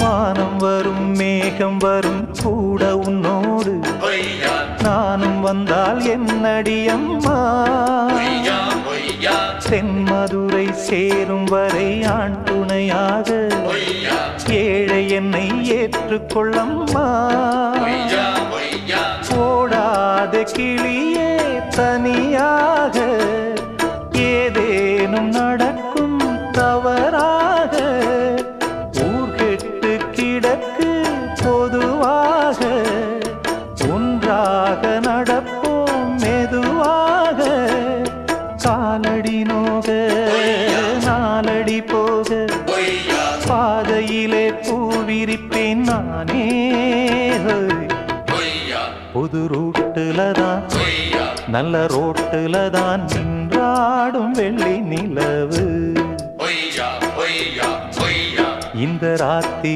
வானம் வரும் மேகம் வரும் கூட உன்னோடு நானும் வந்தால் என்னடி அம்மா தென்மதுரை சேரும் வரை ஆண் துணையாக ஏழை என்னை ஏற்றுக்கொள்ளம்மா ஓடாத கிளியே தனியாக ஏதேனும் நடக்கும் தவறாக ஊர்கெட்டு கிடக்கு பொதுவாக ஒன்றாக நடப்போம் மெதுவாக காலடி நோக நாலடி போக பாதையிலே பூவிரிப்பேன் நானே புது ரூட்டுல தான் நல்ல ரோட்டுல தான் நின்றாடும் வெள்ளி நிலவு இந்த ராத்திரி